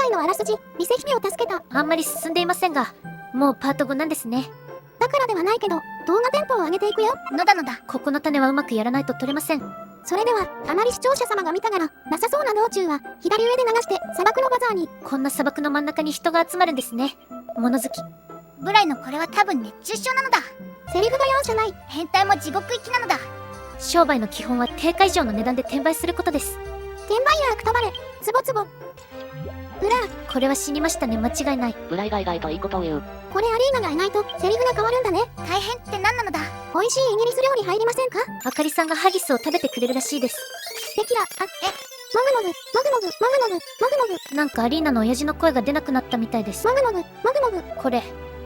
回のあらすじ、リセ姫を助けた。あんまり進んでいませんが、もうパート5なんですね。だからではないけど、動画テンポを上げていくよ。のだのだ。ここの種はうまくやらないと取れません。それでは、あまり視聴者様が見たがらなさそうな道中は、左上で流して砂漠のバザーに。こんな砂漠の真ん中に人が集まるんですね。物好き。ブライのこれは多分熱中症なのだ。セリフが容赦ない。変態も地獄行きなのだ。商売の基本は定価以上の値段で転売することです。転売ヤーくたばれ、つぼつぼ。ブラー、これは死にましたね、間違いない。ブライが意外といいことを言う。これアリーナがいないとセリフが変わるんだね。大変って何なのだ。美味しいイギリス料理入りませんか？あかりさんがハギスを食べてくれるらしいです。テキラ、もぐもぐ、もぐもぐ、もぐもぐ、もぐもぐ。なんかアリーナの親父の声が出なくなったみたいです。もぐもぐ、もぐもぐ。これ、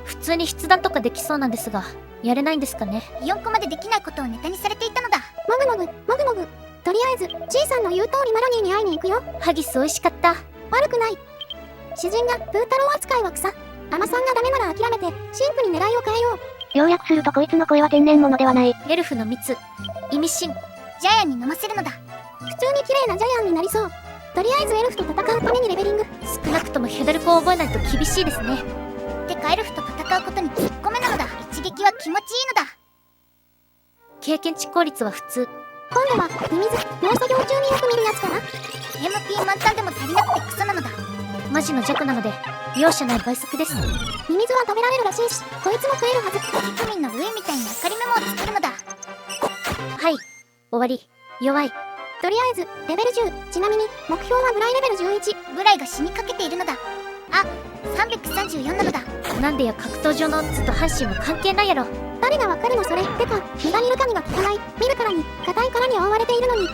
普通に筆談とかできそうなんですが、やれないんですかね。4コマでできないことをネタにされていたのだ。もぐもぐ、もぐもぐ。とりあえず、G さんの言う通りマロニーに会いに行くよ。ハギス美味しかった。悪くない。詩人がプー太郎扱いは草。アマさんがダメなら諦めて、神父に狙いを変えよう。要約するとこいつの声は天然物ではない。エルフの蜜、意味深。ジャイアンに飲ませるのだ。普通に綺麗なジャイアンになりそう。とりあえずエルフと戦うためにレベリング。少なくともヘダルコを覚えないと厳しいですね。てかエルフと戦うことに10個目なのだ。一撃は気持ちいいのだ。経験値効率は普通。今度はミミズ、農作業中によく見るやつかな。 MP 満タンでも足りなくてクソなのだ。マジの弱なので容赦ない倍速です。ミミズは食べられるらしいし、こいつも食えるはず。ピクミンの上みたいに明かりメモを作るのだ。はい、終わり。弱い。とりあえずレベル10。ちなみに目標はブライレベル11。ブライが死にかけているのだ。あ、334なのだ。なんでや格闘場のオッズと阪神は関係ないやろ。誰がわかるのそれ。てか身が見るかにが効かない。見るからに硬い殻に覆われているのに。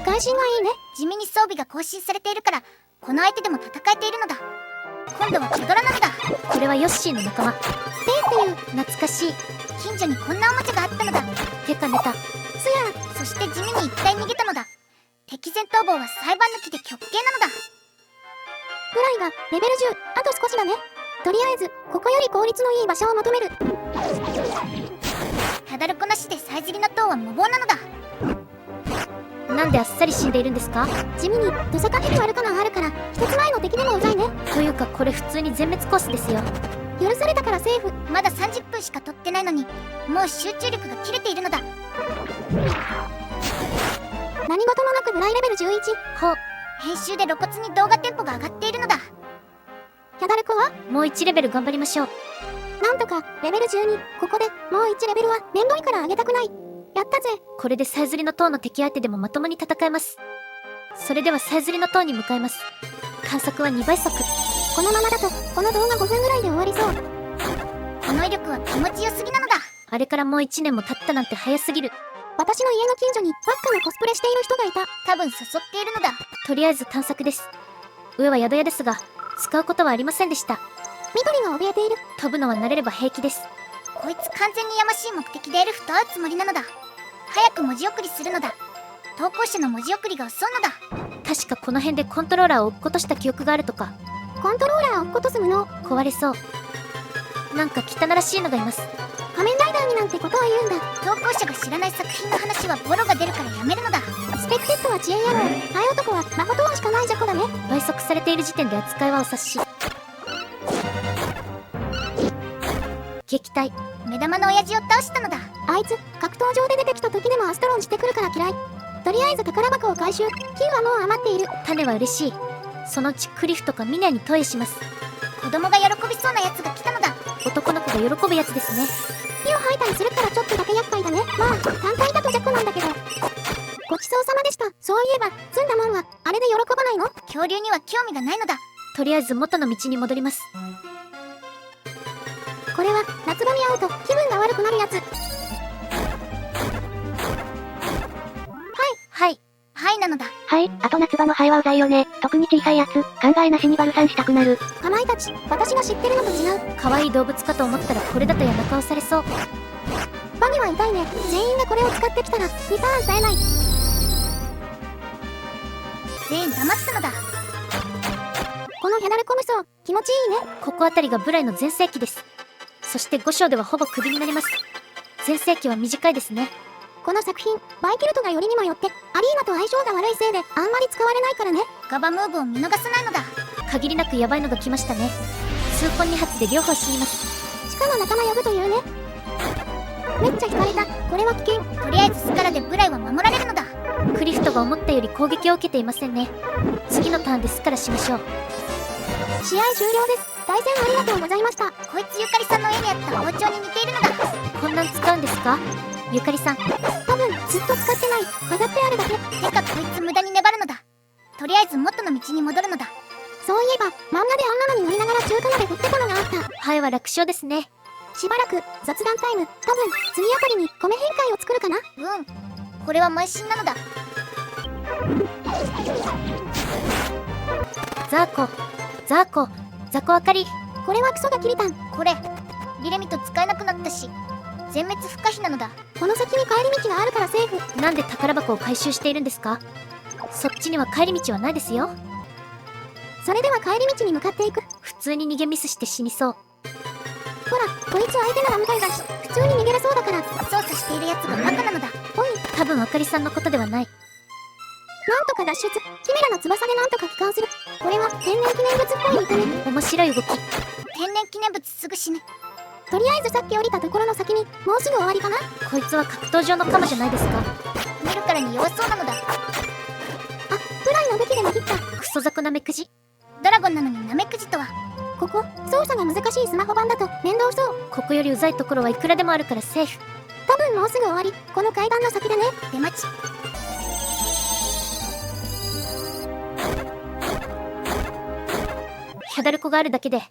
外心はいいね。地味に装備が更新されているからこの相手でも戦えているのだ。今度はチョドラなのだ。これはヨッシーの仲間。っていう懐かしい。近所にこんなおもちゃがあったのだ。てかネタ。すや。そして地味に一回逃げたのだ。敵前逃亡は裁判抜きで極刑なのだ。ブライがレベル10。あと少しだね。とりあえずここより効率のいい場所を求める。ただるこなしでさえずりの塔は無謀なのだ。なんであっさり死んでいるんですか？地味に土佐かける悪かがあるから一つ前の敵でもうざいね。というかこれ普通に全滅コースですよ。許されたからセーフ。まだ30分しか取ってないのにもう集中力が切れているのだ。何事もなくブライレベル11。ほう。編集で露骨に動画テンポが上がっているのだ。キャダルコはもう1レベル頑張りましょう。なんとかレベル12。ここでもう1レベルはめんどいから上げたくない。やったぜ。これでさえずりの塔の敵相手でもまともに戦えます。それではさえずりの塔に向かいます。観測は2倍速。このままだとこの動画5分ぐらいで終わりそう。この威力は気持ちよすぎなのだ。あれからもう1年も経ったなんて早すぎる。私の家の近所にバッカのコスプレしている人がいた。多分誘っているのだ。とりあえず探索です。上は宿屋ですが使うことはありませんでした。緑が怯えている。飛ぶのは慣れれば平気です。こいつ完全にやましい目的でエルフと会うつもりなのだ。早く文字送りするのだ。投稿者の文字送りが遅いのだ。確かこの辺でコントローラーを落っことした記憶があるとか。コントローラーを落っことす無能。壊れそう。なんか汚らしいのがいます。仮面ライダーになんてことを言うんだ。投稿者が知らない作品の話はボロが出るからやめるのだ。スペクテッドは知恵野郎。ハエ男はマホトワンしかないじゃこだね。倍速されている時点で扱いはお察し。撃退。目玉の親父を倒したのだ。あいつ格闘場で出てきた時でもアストロンしてくるから嫌い。とりあえず宝箱を回収。金はもう余っている。種は嬉しい。そのうちクリフとかミネに投影します。子供が喜びそうなやつが来たのだ。男の子が喜ぶやつですね。火を吐いたりするからちょっとだけ厄介だね。まあ単体だと弱なんだけど。ごちそうさまでした。そういえば積んだもんはあれで喜ばないの？恐竜には興味がないのだ。とりあえず元の道に戻ります。これは夏場に会うと気分が悪くなるやつ。はいはいなのだ。はい、あと夏場のハエはうざいよね。特に小さいやつ、考えなしにバルサンしたくなる。かまいたち、私が知ってるのと違う。可愛い動物かと思ったらこれだと山顔されそう。バギは痛いね。全員がこれを使ってきたらリターンさえない。全員黙ったのだ。このヘダルコ無双気持ちいいね。ここあたりがブライの全盛期です。そして5章ではほぼクビになります。全盛期は短いですね。この作品バイキルトがよりにもよってアリーナと相性が悪いせいであんまり使われないからね。ガバムーブを見逃さないのだ。限りなくヤバいのが来ましたね。痛恨2発で両方死にます。しかも仲間呼ぶというね。めっちゃ引かれた。これは危険。とりあえずスカラでブライは守られるのだ。クリフトが思ったより攻撃を受けていませんね。次のターンでスカラしましょう。試合終了です。対戦ありがとうございました。こいつゆかりさんの絵にあった包丁に似ているのだ。こんなん使うんですか？ゆかりさん。多分ずっと使ってない。飾ってあるだけ。てかこいつ無駄に粘るのだ。とりあえず元の道に戻るのだ。そういえば漫画であんなのに乗りながら中華鍋振ってたのがあった。はいは楽勝ですね。しばらく雑談タイム。多分次あたりに米変換を作るかな。これは邁進なのだ。ザーコザコあかり。これはクソがキリタン。これリレミト使えなくなったし全滅不可避なのだ。この先に帰り道があるからセーフ。なんで宝箱を回収しているんですか？そっちには帰り道はないですよ。それでは帰り道に向かっていく。普通に逃げミスして死にそう。ほら、こいつ相手なら無害だし、普通に逃げれそうだから。操作しているやつがバカなのだ。おい、多分あかりさんのことではない。なんとか脱出。キメラの翼でなんとか帰還する。これは天然記念物っぽい見た目。面白い動き。天然記念物すぐ死ぬ。とりあえずさっき降りたところの先にもうすぐ終わりかな。こいつは格闘場のカマじゃないですか。見るからに弱そうなのだ。あ、プライの武器でも切った。クソザコなめくじ。ドラゴンなのにナメクジとは。ここ操作が難しいスマホ版だと面倒そう。ここよりうざいところはいくらでもあるからセーフ。多分もうすぐ終わり。この階段の先だね。出待ち。ヒャダルコがあるだけで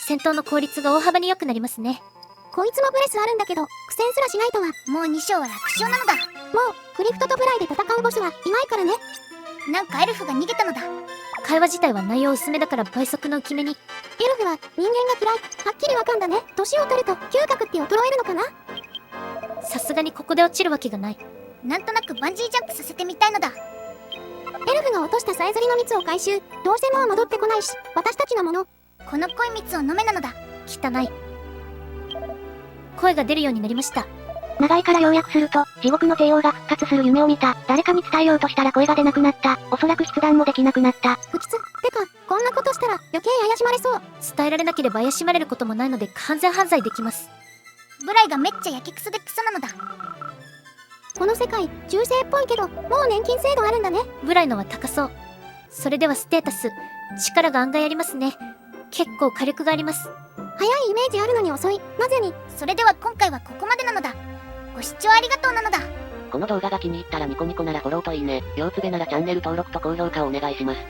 戦闘の効率が大幅に良くなりますね。こいつもブレスあるんだけど苦戦すらしないとは。もう2章は楽勝なのだ。もうクリフトとブライで戦うボスはいないからね。なんかエルフが逃げたのだ。会話自体は内容薄めだから倍速の浮き目に。エルフは人間が嫌い。はっきりわかんだね。年を取ると嗅覚って衰えるのかな。さすがにここで落ちるわけがない。なんとなくバンジージャンプさせてみたいのだ。エルフが落としたさえずりの蜜を回収。どうせもう戻ってこないし私たちのもの。この濃い蜜を飲めなのだ。汚い。声が出るようになりました。長いから要約すると、地獄の帝王が復活する夢を見た。誰かに伝えようとしたら声が出なくなった。おそらく筆談もできなくなった。不吉。てか、こんなことしたら余計怪しまれそう。伝えられなければ怪しまれることもないので完全犯罪できます。ブライがめっちゃやけくそでクソなのだ。この世界、中世っぽいけど、もう年金制度あるんだね。ブライのは高そう。それではステータス。力が案外ありますね。結構火力があります。早いイメージあるのに遅い。なぜに。それでは今回はここまでなのだ。ご視聴ありがとうなのだ。この動画が気に入ったらニコニコならフォローといいね。両つべならチャンネル登録と高評価をお願いします。